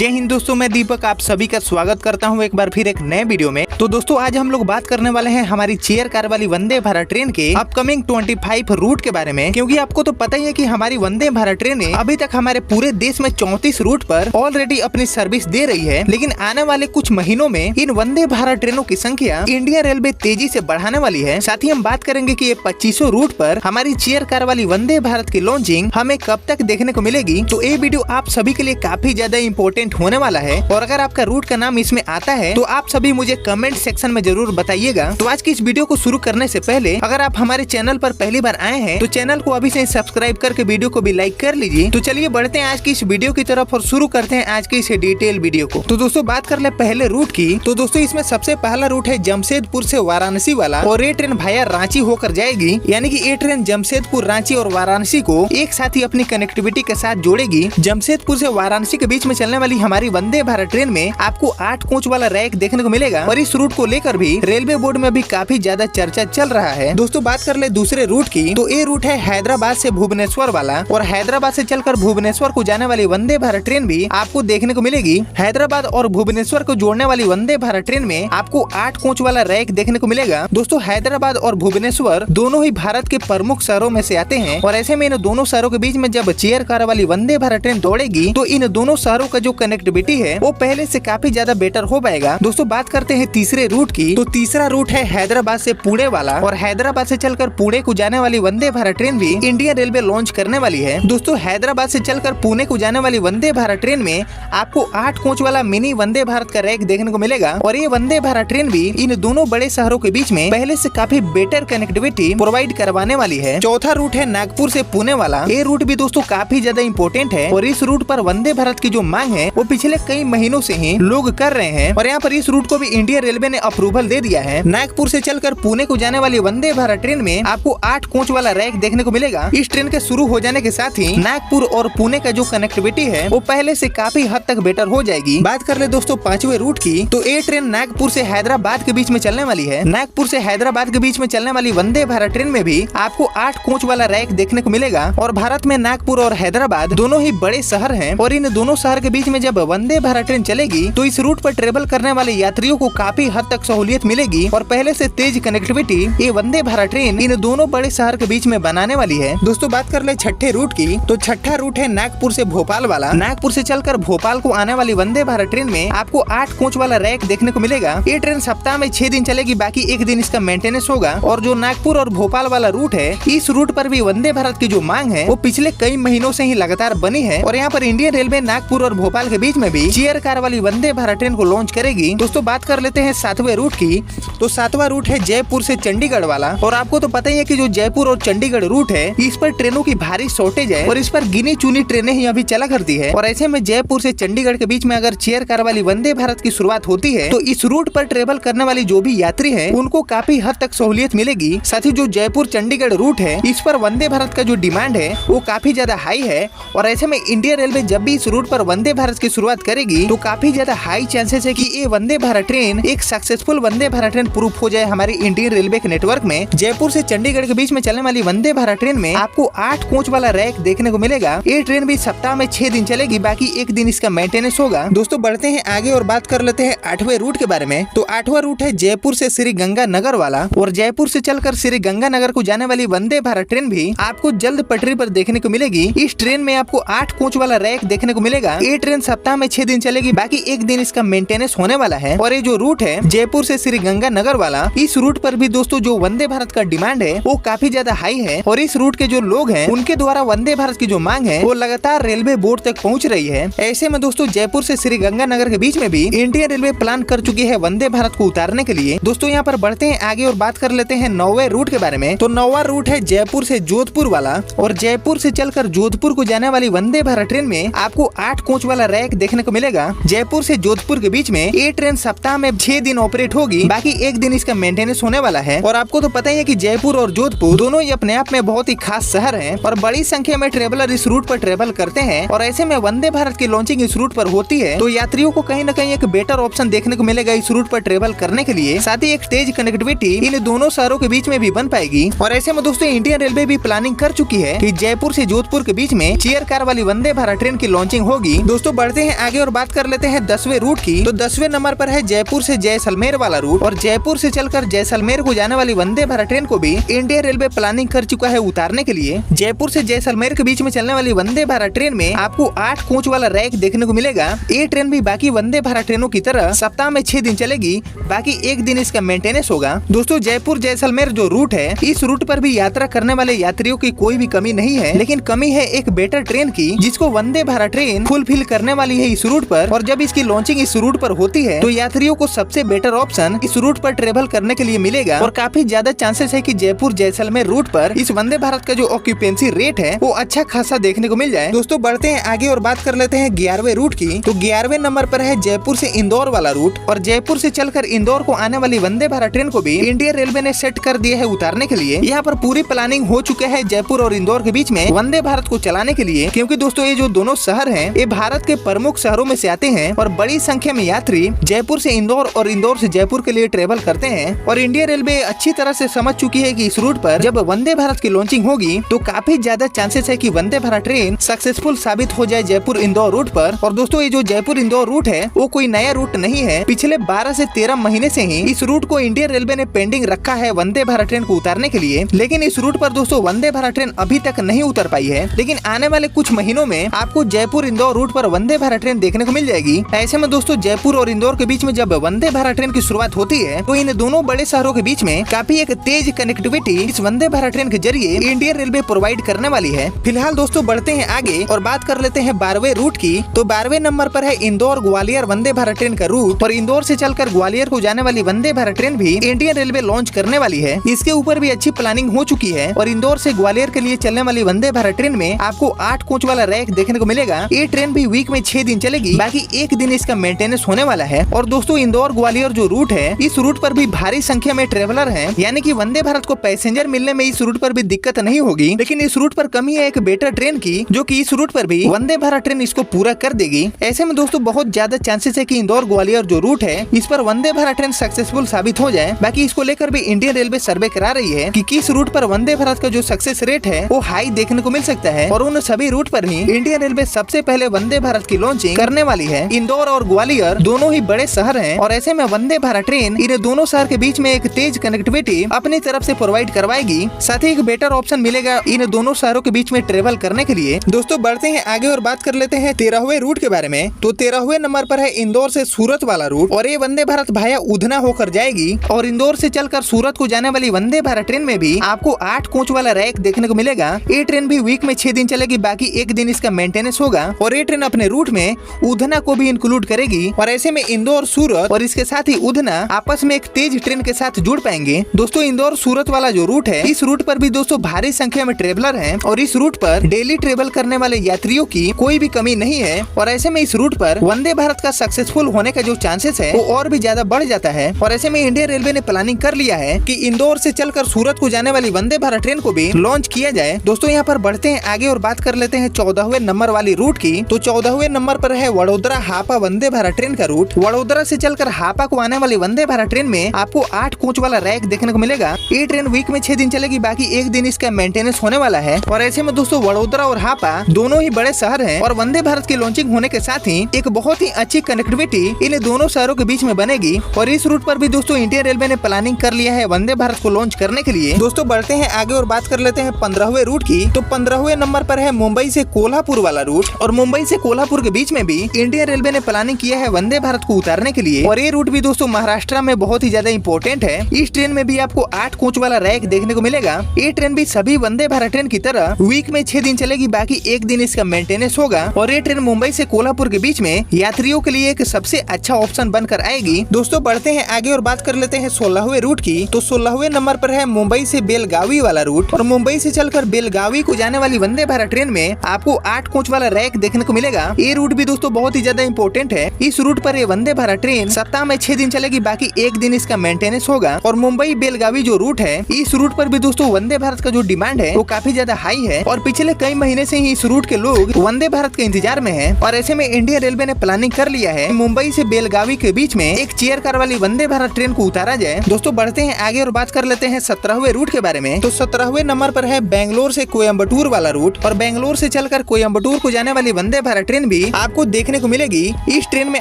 जय हिंद दोस्तों, मैं दीपक आप सभी का स्वागत करता हूं एक बार फिर एक नए वीडियो में। तो दोस्तों आज हम लोग बात करने वाले हैं हमारी चेयर कार वाली वंदे भारत ट्रेन के अपकमिंग 25 रूट के बारे में। क्योंकि आपको तो पता ही है कि हमारी वंदे भारत ट्रेन अभी तक हमारे पूरे देश में 34 रूट पर ऑलरेडी अपनी सर्विस दे रही है। लेकिन आने वाले कुछ महीनों में इन वंदे भारत ट्रेनों की संख्या इंडियन रेलवे तेजी से बढ़ाने वाली है। साथ ही हम बात करेंगे कि ये 2500 रूट पर हमारी चेयर कार वाली वंदे भारत की लॉन्चिंग हमें कब तक देखने को मिलेगी। तो ये वीडियो आप सभी के लिए काफी ज्यादा इम्पोर्टेंट होने वाला है। और अगर आपका रूट का नाम इसमें आता है तो आप सभी मुझे कमेंट सेक्शन में जरूर बताइएगा। तो आज की इस वीडियो को शुरू करने से पहले अगर आप हमारे चैनल पर पहली बार आए हैं तो चैनल को अभी से सब्सक्राइब करके वीडियो को भी लाइक कर लीजिए। तो चलिए बढ़ते हैं आज की इस वीडियो की तरफ और शुरू करते हैं आज की इस डिटेल वीडियो को। तो दोस्तों बात कर ले पहले रूट की। तो दोस्तों इसमें सबसे पहला रूट है जमशेदपुर से वाराणसी वाला और ये ट्रेन भाया रांची होकर जाएगी। यानी कि ये ट्रेन जमशेदपुर, रांची और वाराणसी को एक साथ ही अपनी कनेक्टिविटी के साथ जोड़ेगी। जमशेदपुर से वाराणसी के बीच में चलने वाली हमारी वंदे भारत ट्रेन में आपको 8 कोच वाला रैक देखने को मिलेगा। और इस रूट को लेकर भी रेलवे बोर्ड में भी काफी ज्यादा चर्चा चल रहा है। दोस्तों बात कर ले दूसरे रूट की। तो ये रूट है हैदराबाद से भुवनेश्वर वाला और हैदराबाद से चलकर भुवनेश्वर को जाने वाली वंदे भारत ट्रेन भी आपको देखने को मिलेगी। हैदराबाद और भुवनेश्वर को जोड़ने वाली वंदे भारत ट्रेन में आपको 8 कोच वाला रैक देखने को मिलेगा। दोस्तों हैदराबाद और भुवनेश्वर दोनों ही भारत के प्रमुख शहरों में से आते हैं और ऐसे में इन दोनों शहरों के बीच में जब चेयर कार वाली वंदे भारत ट्रेन दौड़ेगी तो इन दोनों शहरों का जो कनेक्टिविटी है वो पहले से काफी ज्यादा बेटर हो पाएगा। दोस्तों बात करते हैं तीसरे रूट की। तो तीसरा रूट है हैदराबाद से पुणे वाला और हैदराबाद से चलकर पुणे को जाने वाली वंदे भारत ट्रेन भी इंडियन रेलवे लॉन्च करने वाली है। दोस्तों हैदराबाद से चलकर पुणे को जाने वाली वंदे भारत ट्रेन में आपको 8 कोच वाला मिनी वंदे भारत का रैक देखने को मिलेगा। और ये वंदे भारत ट्रेन भी इन दोनों बड़े शहरों के बीच में पहले से काफी बेटर कनेक्टिविटी प्रोवाइड करवाने वाली है। चौथा रूट है नागपुर से पुणे वाला। ये रूट भी दोस्तों काफी ज्यादा इम्पोर्टेंट है और इस रूट पर वंदे भारत की जो मांग है वो पिछले कई महीनों से ही लोग कर रहे हैं। और यहाँ पर इस रूट को भी इंडियन रेलवे ने अप्रूवल दे दिया है। नागपुर से चलकर पुणे को जाने वाली वंदे भारत ट्रेन में आपको 8 कोच वाला रैक देखने को मिलेगा। इस ट्रेन के शुरू हो जाने के साथ ही नागपुर और पुणे का जो कनेक्टिविटी है वो पहले से काफी हद तक बेटर हो जाएगी। बात कर ले दोस्तों पांचवें रूट की। तो ये ट्रेन नागपुर से हैदराबाद के बीच में चलने वाली है। नागपुर से हैदराबाद के बीच में चलने वाली वंदे भारत ट्रेन में भी आपको 8 कोच वाला रैक देखने को मिलेगा। और भारत में नागपुर और हैदराबाद दोनों ही बड़े शहर हैं और इन दोनों शहर के बीच में जब वंदे भारत ट्रेन चलेगी तो इस रूट पर ट्रेवल करने वाले यात्रियों को काफी हद तक सहूलियत मिलेगी और पहले से तेज कनेक्टिविटी ये वंदे भारत ट्रेन इन दोनों बड़े शहर के बीच में बनाने वाली है। दोस्तों बात कर ले छठे रूट की। तो छठा रूट है नागपुर से भोपाल वाला। नागपुर से चलकर भोपाल को आने वाली वंदे भारत ट्रेन में आपको 8 कोच वाला रैक देखने को मिलेगा। ये ट्रेन सप्ताह में 6 दिन चलेगी, बाकी एक दिन इसका मेंटेनेंस होगा। और जो नागपुर और भोपाल वाला रूट है इस रूट पर भी वंदे भारत की जो मांग है वो पिछले कई महीनों से ही लगातार बनी है। और यहाँ पर इंडियन रेलवे नागपुर और भोपाल के बीच में भी चेयर कार वाली वंदे भारत ट्रेन को लॉन्च करेगी। दोस्तों बात कर लेते हैं सातवें रूट की। तो सातवां रूट है जयपुर से चंडीगढ़ वाला। और आपको तो पता ही है कि जो जयपुर और चंडीगढ़ रूट है इस पर ट्रेनों की भारी शॉर्टेज है और इस पर गिनी चुनी ट्रेनें ही अभी चला करती है। और ऐसे में जयपुर से चंडीगढ़ के बीच में अगर चेयर कार वाली वंदे भारत की शुरुआत होती है तो इस रूट पर ट्रेवल करने वाली जो भी यात्री है उनको काफी हद तक सहूलियत मिलेगी। साथ ही जो जयपुर चंडीगढ़ रूट है इस पर वंदे भारत का जो डिमांड है वो काफी ज्यादा हाई है। और ऐसे में इंडियन रेलवे जब भी इस रूट पर वंदे भारत की शुरुआत करेगी तो काफी ज्यादा हाई चांसेस है कि ये वंदे भारत ट्रेन एक successful Vande Bharat train proof हो जाए हमारी इंडियन रेलवे के नेटवर्क में। जयपुर से चंडीगढ़ के बीच में चलने वाली वंदे भारत ट्रेन में आपको 8 कोच वाला रैक देखने को मिलेगा। ये ट्रेन भी सप्ताह में 6 दिन चलेगी, बाकी एक दिन इसका मेंटेनेंस होगा। दोस्तों बढ़ते हैं आगे और बात कर लेते हैं 8वें रूट के बारे में। तो 8वां रूट है जयपुर से श्री गंगानगर वाला। और जयपुर से चलकर श्री गंगानगर को जाने वाली वंदे भारत ट्रेन भी आपको जल्द पटरी पर देखने को मिलेगी। इस ट्रेन में आपको 8 कोच वाला रैक देखने को मिलेगा। ये ट्रेन सप्ताह में 6 दिन चलेगी, बाकी एक दिन इसका मेंटेनेंस होने वाला है। और ये जो रूट है जयपुर से श्री गंगानगर वाला इस रूट पर भी दोस्तों जो वंदे भारत का डिमांड है वो काफी ज्यादा हाई है। और इस रूट के जो लोग हैं उनके द्वारा वंदे भारत की जो मांग है वो लगातार रेलवे बोर्ड तक पहुंच रही है। ऐसे में दोस्तों जयपुर से श्री गंगानगर के बीच में भी इंडियन रेलवे प्लान कर चुकी है वंदे भारत को उतारने के लिए। दोस्तों यहाँ पर बढ़ते हैं आगे और बात कर लेते हैं 9वें रूट के बारे में। तो 9वां रूट है जयपुर से जोधपुर वाला। और जयपुर से चलकर जोधपुर को जाने वाली वंदे भारत ट्रेन में आपको 8 कोच वाला रैक देखने को मिलेगा। जयपुर से जोधपुर के बीच में ये ट्रेन सप्ताह में 6 दिन ऑपरेट होगी, बाकी एक दिन इसका मेंटेनेंस होने वाला है। और आपको तो पता ही है कि जयपुर और जोधपुर दोनों ही अपने आप में बहुत ही खास शहर हैं और बड़ी संख्या में ट्रेवलर इस रूट पर ट्रेवल करते हैं। और ऐसे में वंदे भारत की लॉन्चिंग इस रूट पर होती है तो यात्रियों को कहीं न कहीं एक बेटर ऑप्शन देखने को मिलेगा इस रूट पर ट्रेवल करने के लिए। साथ ही एक तेज कनेक्टिविटी इन दोनों शहरों के बीच में भी बन पाएगी। और ऐसे में दोस्तों इंडियन रेलवे भी प्लानिंग कर चुकी है कि जयपुर से जोधपुर के बीच में चेयर कार वाली वंदे भारत ट्रेन की लॉन्चिंग होगी। दोस्तों बढ़ते हैं आगे और बात कर लेते हैं 10वें रूट की। तो 10वें नंबर पर है जयपुर से जैसलमेर वाला रूट, और जयपुर से चलकर जैसलमेर को जाने वाली वंदे भारत ट्रेन को भी इंडियन रेलवे प्लानिंग कर चुका है उतारने के लिए। जयपुर से जैसलमेर के बीच में चलने वाली वंदे भारत ट्रेन में आपको 8 कोच वाला रैक देखने को मिलेगा। ये ट्रेन भी बाकी वंदे भारत ट्रेनों की तरह सप्ताह में 6 दिन चलेगी, बाकी एक दिन इसका मेंटेनेंस होगा। दोस्तों जयपुर जैसलमेर जो रूट है, इस रूट पर भी यात्रा करने वाले यात्रियों की कोई भी कमी नहीं है, लेकिन कमी है एक बेटर ट्रेन की, जिसको वंदे भारत ट्रेन फुलफिल करने वाली है इस रूट पर। और जब इसकी लॉन्चिंग इस रूट पर होती है तो यात्रियों को सबसे बेटर ऑप्शन इस रूट पर ट्रेवल करने के लिए मिलेगा, और काफी ज्यादा चांसेस है कि जयपुर जैसलमेर रूट पर इस वंदे भारत का जो ऑक्यूपेंसी रेट है वो अच्छा खासा देखने को मिल जाए। दोस्तों बढ़ते हैं आगे और बात कर लेते हैं 11वें रूट की। तो 11वें नंबर पर है जयपुर से इंदौर वाला रूट, और जयपुर से चलकर इंदौर को आने वाली वंदे भारत ट्रेन को भी इंडियन रेलवे ने सेट कर दिया है उतारने के लिए। यहाँ पर पूरी प्लानिंग हो चुके हैं जयपुर और इंदौर के बीच में वंदे भारत को चलाने के लिए, क्योंकि दोस्तों ये जो दोनों शहर हैं ये भारत के प्रमुख शहरों में से आते हैं, और बड़ी संख्या में यात्री जयपुर से इंदौर और इंदौर से जयपुर के लिए ट्रेवल करते हैं। और इंडियन रेलवे अच्छी तरह से समझ चुकी है कि इस रूट पर जब वंदे भारत की लॉन्चिंग होगी तो काफी ज्यादा चांसेस है कि वंदे भारत ट्रेन सक्सेसफुल साबित हो जाए जयपुर इंदौर रूट पर। और दोस्तों ये जो जयपुर इंदौर रूट है वो कोई नया रूट नहीं है, पिछले 12 से 13 महीने से ही इस रूट को इंडियन रेलवे ने पेंडिंग रखा है वंदे भारत ट्रेन को उतारने के लिए। लेकिन इस रूट पर दोस्तों वंदे भारत ट्रेन अभी तक नहीं उतर पाई है, लेकिन आने वाले कुछ महीनों में आपको जयपुर इंदौर रूट पर वंदे भारत ट्रेन देखने को मिल जाएगी। ऐसे में दोस्तों जयपुर और इंदौर के बीच में जब वंदे भारत ट्रेन की शुरुआत होती है तो इन दोनों बड़े शहरों के बीच में काफी एक तेज कनेक्टिविटी इस वंदे भारत ट्रेन के जरिए इंडियन रेलवे प्रोवाइड करने वाली है। फिलहाल दोस्तों बढ़ते हैं आगे और बात कर लेते हैं 12वें रूट की। तो 12वें नंबर पर है इंदौर ग्वालियर वंदे भारत ट्रेन का रूट, और इंदौर से चलकर ग्वालियर को जाने वाली वंदे भारत ट्रेन भी इंडियन रेलवे लॉन्च करने वाली है। इसके ऊपर भी अच्छी प्लानिंग हो चुकी है, और इंदौर से ग्वालियर के लिए चलने वाली वंदे भारत ट्रेन में आपको 8 कोच वाला रैक देखने को मिलेगा। ये ट्रेन भी वीक में 6 दिन चलेगी, बाकी एक दिन इसका मेंटेनेंस होने वाला है। और दोस्तों इंदौर ग्वालियर जो रूट है, इस रूट पर भी भारी संख्या में ट्रेवलर हैं, यानी कि वंदे भारत को पैसेंजर मिलने में इस रूट पर भी दिक्कत नहीं होगी। लेकिन इस रूट पर कमी है एक बेटर ट्रेन की, जो कि इस रूट पर भी वंदे भारत ट्रेन इसको पूरा कर देगी। ऐसे में दोस्तों बहुत ज्यादा चांसेस है कि इंदौर ग्वालियर जो रूट है इस पर वंदे भारत ट्रेन सक्सेसफुल साबित हो जाए। बाकी इसको लेकर भी इंडियन रेलवे सर्वे करा रही है कि किस रूट पर वंदे भारत का जो सक्सेस रेट है वो हाई देखने को मिल सकता है, और उन सभी रूट पर ही इंडियन रेलवे सबसे पहले वंदे भारत की लॉन्चिंग करने वाली है। इंदौर और ग्वालियर दोनों ही बड़े शहर हैं, और ऐसे में वंदे भारत ट्रेन इन दोनों शहर के बीच में एक तेज कनेक्टिविटी अपनी तरफ से प्रोवाइड करवाएगी। साथ ही एक बेटर ऑप्शन मिलेगा इन दोनों शहरों के बीच में ट्रेवल करने के लिए। दोस्तों बढ़ते हैं आगे और बात कर लेते हैं 13वें रूट के बारे में। तो 13वें नंबर पर है इंदौर से सूरत वाला रूट, और ये वंदे भारत भाया उधना होकर जाएगी, और इंदौर से चलकर सूरत को जाने वाली वंदे भारत ट्रेन में भी आपको 8 कोच वाला रैक देखने को मिलेगा। ये ट्रेन भी वीक में 6 दिन चलेगी, बाकी एक दिन इसका मेंटेनेंस होगा, और ये ट्रेन अपने रूट में उधना को भी इंक्लूड करेगी। और ऐसे में इंदौर सूरत और इसके साथ ही उधना आपस में एक तेज ट्रेन के साथ जुड़ पाएंगे। दोस्तों इंदौर सूरत वाला जो रूट है, इस रूट पर भी दोस्तों भारी संख्या में ट्रेवलर हैं, और इस रूट पर डेली ट्रेवल करने वाले यात्रियों की कोई भी कमी नहीं है। और ऐसे में इस रूट पर वंदे भारत का सक्सेसफुल होने का जो चांसेस है वो और भी ज्यादा बढ़ जाता है। और ऐसे में इंडियन रेलवे ने प्लानिंग कर लिया है कि इंदौर से चलकर सूरत को जाने वाली वंदे भारत ट्रेन को भी लॉन्च किया जाए। दोस्तों यहाँ पर बढ़ते हैं आगे और बात कर लेते हैं 14वें नंबर वाली रूट की। तो 14वें नंबर पर है वडोदरा हापा वंदे भारत ट्रेन का रूट। वडोदरा से चलकर हापा को आने वाली वंदे भारत ट्रेन में आपको 8 कोच वाला रैक देखने को मिलेगा। ये ट्रेन वीक में 6 दिन चलेगी, बाकी एक दिन इसका मेंटेनेंस होने वाला है। और ऐसे में दोस्तों वडोदरा और हापा दोनों ही बड़े शहर हैं, और वंदे भारत की लॉन्चिंग होने के साथ ही एक बहुत ही अच्छी कनेक्टिविटी इन दोनों शहरों के बीच में बनेगी। और इस रूट पर भी दोस्तों इंडियन रेलवे ने प्लानिंग कर लिया है वंदे भारत को लॉन्च करने के लिए। दोस्तों बढ़ते हैं आगे और बात कर लेते हैं 15वें रूट की। तो 15वें नंबर पर है मुंबई से कोल्हापुर वाला रूट, और मुंबई से कोल्हापुर के बीच में भी इंडियन रेलवे ने प्लानिंग किया है वंदे भारत को उतारने के लिए। और ये रूट भी दोस्तों महाराष्ट्र में बहुत ही ज्यादा इंपॉर्टेंट है। इस ट्रेन में भी आपको 8 कोच वाला रैक देखने को मिलेगा। ये ट्रेन भी सभी वंदे भारत ट्रेन की तरह वीक में 6 दिन चलेगी, बाकी एक दिन इसका मेंटेनेंस होगा। और ये ट्रेन मुंबई से कोल्हापुर के बीच में यात्रियों के लिए एक सबसे अच्छा ऑप्शन बनकर आएगी। दोस्तों बढ़ते हैं आगे और बात कर लेते हैं 16वें रूट की। तो 16वें नंबर पर है मुंबई से बेलगावी वाला रूट, और मुंबई से चलकर बेलगावी को जाने वाली वंदे भारत ट्रेन में आपको 8 कोच वाला रैक देखने को मिलेगा। ये रूट भी दोस्तों बहुत ही ज्यादा इंपॉर्टेंट है। इस रूट पर ये वंदे भारत ट्रेन सप्ताह में 6 दिन चलेगी, बाकी एक दिन इसका मेंटेनेंस होगा। और मुंबई बेलगावी जो रूट है, इस रूट पर भी दोस्तों वंदे भारत का जो डिमांड है वो काफी ज्यादा हाई है, और पिछले कई महीने से ही इस रूट के लोग वंदे भारत के इंतजार में हैं। और ऐसे में इंडियन रेलवे ने प्लानिंग कर लिया है मुंबई से बेलगावी के बीच में एक चेयर कार वाली वंदे भारत ट्रेन को उतारा जाए। दोस्तों बढ़ते हैं आगे और बात कर लेते हैं 17वें रूट के बारे में। तो 17वें नंबर पर है बेंगलोर से कोयम्बटूर वाला रूट, और बेंगलोर से चलकर कोयम्बटूर को जाने वाली वंदे भारत ट्रेन भी आपको देखने को मिलेगी। इस ट्रेन में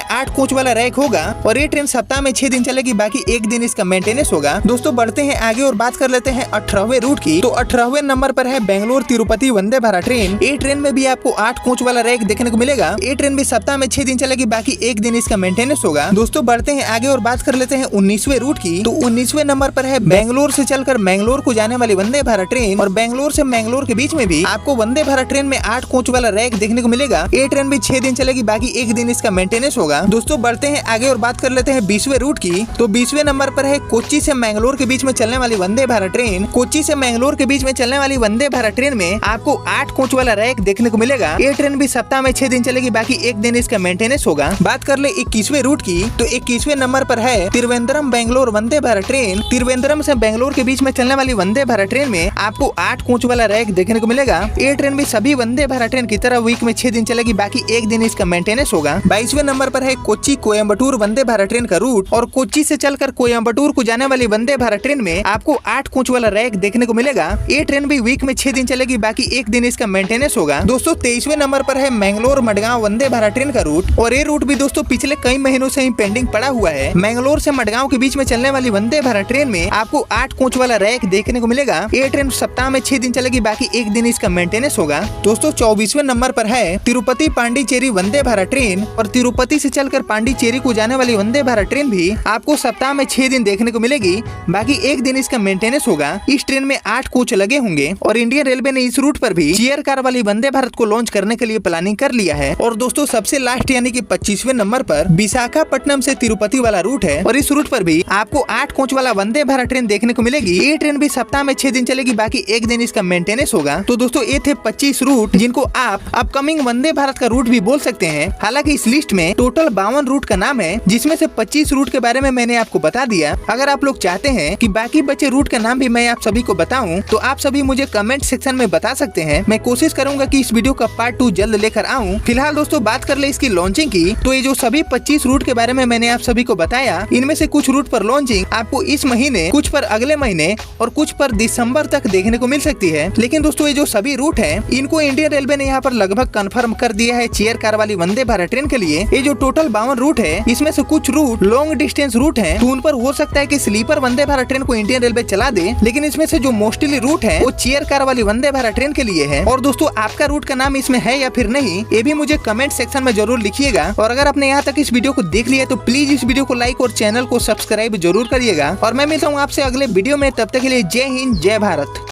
8 कोच वाला रैक होगा और ये ट्रेन सप्ताह में 6 दिन चलेगी, बाकी एक दिन इसका मेंटेनेंस होगा। दोस्तों बढ़ते हैं आगे और बात कर लेते हैं 18वें रूट की। तो 18वें नंबर पर है बेंगलोर तिरुपति वंदे भारत ट्रेन। ये ट्रेन में भी आपको 8 कोच वाला रैक देखने को मिलेगा। ये ट्रेन भी सप्ताह में 6 दिन चलेगी, बाकी एक दिन इसका मेंटेनेंस होगा। दोस्तों बढ़ते हैं आगे और बात कर लेते हैं 19वें रूट की। तो 19वें नंबर पर है बेंगलोर से चलकर मैंगलोर को जाने वाली वंदे भारत ट्रेन, और बेंगलोर से मैंगलोर के बीच में भी आपको वंदे भारत ट्रेन में 8 कोच वाला रैक देखने को मिलेगा। ये ट्रेन भी 6 दिन चलेगी, बाकी एक दिन इसका मेंटेनेंस होगा। दोस्तों बढ़ते हैं आगे और बात कर लेते हैं 20वें रूट की। तो 20वें नंबर पर है कोच्चि से मैंगलोर के बीच में चलने वाली वंदे भारत ट्रेन। कोच्चि से मैंगलोर के बीच में चलने वाली वंदे भारत ट्रेन में आपको 8 कोच वाला रैक देखने को मिलेगा। ये ट्रेन भी सप्ताह में 6 दिन चलेगी, बाकी एक दिन इसका मेंटेनेंस होगा। बात कर ले 21वें रूट की। तो 21वें नंबर पर है त्रिवेंद्रम बेंगलोर वंदे भारत ट्रेन। त्रिवेंद्रम से बेंगलोर के बीच में चलने वाली वंदे भारत ट्रेन में आपको 8 कोच वाला रैक देखने को मिलेगा। ये ट्रेन भी सभी वंदे भारत ट्रेन की तरह वीक में 6 दिन चलेगी, बाकी एक दिन इसका मेंटेनेंस होगा। 22वें नंबर पर है कोच्चि कोयम्बटूर वंदे भारत ट्रेन का रूट, और कोच्चि से चलकर कोयम्बटूर को जाने वाली वंदे भारत ट्रेन में आपको 8 कोच वाला रैक देखने को मिलेगा। ये ट्रेन भी वीक में 6 दिन चलेगी, बाकी एक दिन इसका मेंटेनेंस होगा। दोस्तों 23वें नंबर पर है मैंगलोर मडगांव वंदे भारत ट्रेन का रूट, और ये रूट भी दोस्तों पिछले कई महीनों से ही पेंडिंग पड़ा हुआ है। मैंगलोर से मडगांव के बीच में चलने वाली वंदे भारत ट्रेन में आपको 8 कोच वाला रैक देखने को मिलेगा। ये ट्रेन सप्ताह में 6 दिन चलेगी, बाकी एक दिन इसका मेंटेनेंस होगा। दोस्तों 24वें नंबर पर है तिरुपति पांडिचेरी वंदे भारत ट्रेन, और तिरुपति से चलकर पांडिचेरी को जाने वाली वंदे भारत ट्रेन भी आपको सप्ताह में 6 दिन देखने को मिलेगी, बाकी एक दिन इसका मेंटेनेंस होगा। इस ट्रेन में 8 कोच लगे होंगे, और इंडियन रेलवे ने इस रूट पर भी चेयर कार वाली वंदे भारत को लॉन्च करने के लिए प्लानिंग कर लिया है। और दोस्तों सबसे लास्ट यानी कि 25वें नंबर पर विशाखापट्टनम से तिरुपति वाला रूट है, और इस रूट पर भी आपको 8 कोच वाला वंदे भारत ट्रेन देखने को मिलेगी। ये ट्रेन भी सप्ताह में 6 दिन चलेगी, बाकी एक दिन इसका मेंटेनेंस होगा। तो दोस्तों ये थे 25 रूट जिनको आप अपकमिंग वंदे भारत का रूट भी बोल सकते हैं। हालांकि इस लिस्ट में टोटल 52 रूट का नाम है, जिसमें से 25 रूट के बारे में मैंने आपको बता दिया। अगर आप लोग चाहते हैं कि बाकी बचे रूट का नाम भी मैं आप सभी को बताऊं, तो आप सभी मुझे कमेंट सेक्शन में बता सकते हैं। मैं कोशिश करूंगा कि इस वीडियो का पार्ट 2 जल्द लेकर आऊं। फिलहाल दोस्तों बात कर ले इसकी लॉन्चिंग की। तो ये जो सभी 25 रूट के बारे में मैंने आप सभी को बताया, इनमें से कुछ रूट पर लॉन्चिंग आपको इस महीने, कुछ पर अगले महीने और कुछ पर दिसंबर तक देखने को मिल सकती है। लेकिन दोस्तों ये जो सभी रूट है, इनको इंडियन रेलवे ने यहाँ पर लगभग कंफर्म कर दिया है चेयर कार वाली वंदे भारत ट्रेन के लिए। ये जो टोटल 52 रूट है, इसमें से कुछ रूट लॉन्ग डिस्टेंस रूट है, तो उन पर हो सकता है कि स्लीपर वंदे भारत ट्रेन को इंडियन रेलवे चला दे। लेकिन इसमें से जो मोस्टली रूट है वो चेयर कार वाली वंदे भारत ट्रेन के लिए है। और दोस्तों आपका रूट का नाम इसमें है या फिर नहीं, ये भी मुझे कमेंट सेक्शन में जरूर लिखिएगा। और अगर आपने यहाँ तक इस वीडियो को देख लिया तो प्लीज इस वीडियो को लाइक और चैनल को सब्सक्राइब जरूर करिएगा। और मैं मिलता हूँ आपसे अगले वीडियो में, तब तक के लिए जय हिंद जय भारत।